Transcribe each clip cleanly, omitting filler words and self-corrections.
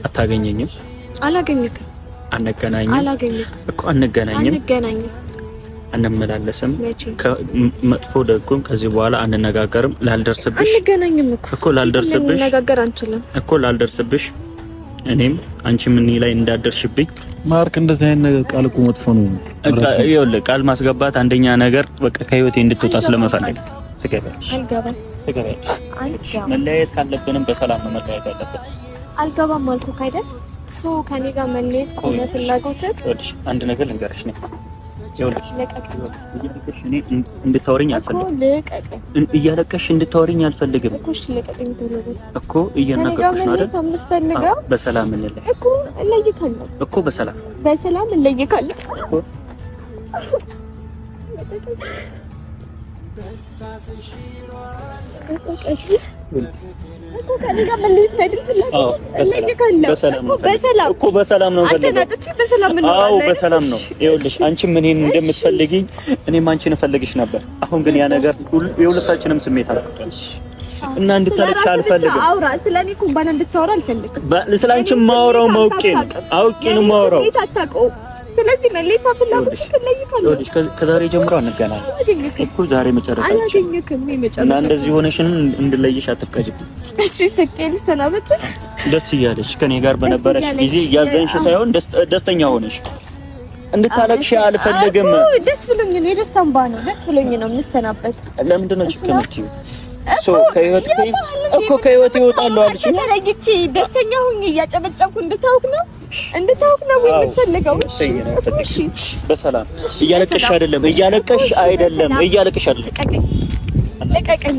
አታገኘኝም? አላገኘክም። አንገናኝም እኮ አንገናኝም። አንመላለስም። ከመጥፎ ደግም ከዚህ በኋላ አንነጋገርም። ላልደርስብሽ አንገናኝም እኮ ላልደርስብሽ እንነጋገር አንችልም እኮ ላልደርስብሽ እኔም አንቺ ምን ላይ እንዳደርሽብኝ ማርክ እንደዚህ አይነት ነገር ቃል እኮ መጥፎ ነው። ይኸውልህ ቃል ማስገባት አንደኛ ነገር በቃ ከህይወቴ እንድትወጣ ስለመፈለግ ትገባለሽ። መለያየት ካለብንም በሰላም ነው መለያየት ያለብን። አልገባም አልኩህ አይደል? ከኔ ጋር መለየት ከሆነ ፍላጎትህ አንድ ነገር ልንገርሽ ነው። ይኸውልሽ እንድታወሪኝ አልፈልግም። እያለቀሽ እንድታወሪኝ አልፈልግም እኮ እየናገርኩሽ ነው አይደል? በሰላም እንለይ እኮ እለይካለሁ እኮ በሰላም እለይካለሁ በሰላም ነው። ይኸውልሽ አንቺም እኔን እንደምትፈልጊኝ እኔም አንቺን እፈልግሽ ነበር። አሁን ግን ያ ነገር የሁለታችንም ስሜት አልኩኝ እና እንድታለቅሽ አልፈልግም። ስለኔ እኮ ባላ እንድታወራ አልፈልግም። ስለአንቺ ማወራው አውቄ ነው ማወራው። ስለዚህ መለየት ፍላጎት ትለይካለህ። ከዛሬ ጀምሮ አንገናኝ እኮ ዛሬ መጨረሻችን እና እንደዚህ ሆነሽን እንድለይሽ አትፍቀጂብኝ። እሺ ስቄል ሰናበት ደስ እያለሽ ከኔ ጋር በነበረሽ ጊዜ እያዘንሽ ሳይሆን ደስተኛ ሆነሽ እንድታለቅሽ አልፈልግም። ደስ ብሎኝ ነው፣ የደስታ እንባ ነው። ደስ ብሎኝ ነው የምሰናበት። ለምንድን ነው ችግር ከህይወት ይወጣሉ አልሽ? ተለይቼ ደስተኛ ሆኜ እያጨበጨብኩ እንድታውቅ ነው ወይ የምትፈልገው? እሺ በሰላም እያለቀሽ አይደለም። ለቀቀኝ።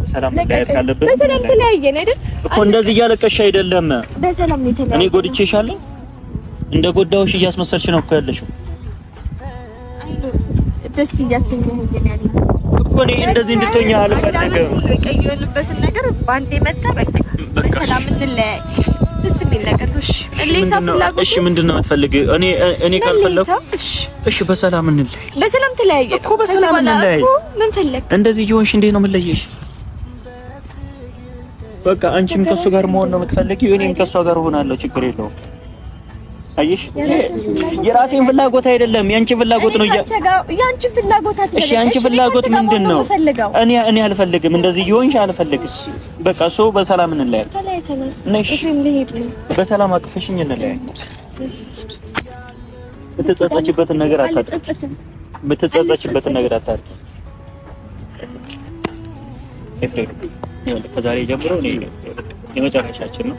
በሰላም መለያየት ካለብን በሰላም ተለያየን አይደል እኮ። እንደዚህ እያለቀሽ አይደለም። በሰላም ነው የተለያየን። እኔ ጎድቼሻለሁ? እንደ ጎዳውሽ እያስመሰልሽ ነው እኮ ያለሽው። ደስ እያሰኘኝ ያለው እኮ እኔ እንደዚህ እንድትሆኛ አልፈልግም። የቀየሁበትን ነገር ባንዴ መጣ። በቃ በሰላም እንለያይ። ደስ የሚል ነገር ነው። እሺ ምንድነው የምትፈልጊው? እኔ ካልፈለኩ እሺ በሰላም እንለያይ። በሰላም ተለያየ እኮ በሰላም እንለያይ። ምን ፈለክ? እንደዚህ ይሆንሽ እንዴት ነው የምለየሽ? በቃ አንቺም ከሱ ጋር መሆን ነው የምትፈልጊው፣ እኔም ከሷ ጋር ሆናለሁ። ችግር የለውም። አየሽ የራሴን ፍላጎት አይደለም ያንቺ ፍላጎት ነው። ያንቺ ፍላጎት አይደለም። እሺ ያንቺ ፍላጎት ምንድነው? እኔ አልፈልግም። እንደዚህ ይሆንሽ አልፈልግም። በቃ በሰላም እንለያይ። ነሽ በሰላም አቅፈሽኝ እንለያይ። የምትጸጸችበትን ነገር አታድርጊ። ኤፍሬም ከዛሬ ጀምሮ የመጨረሻችን ነው።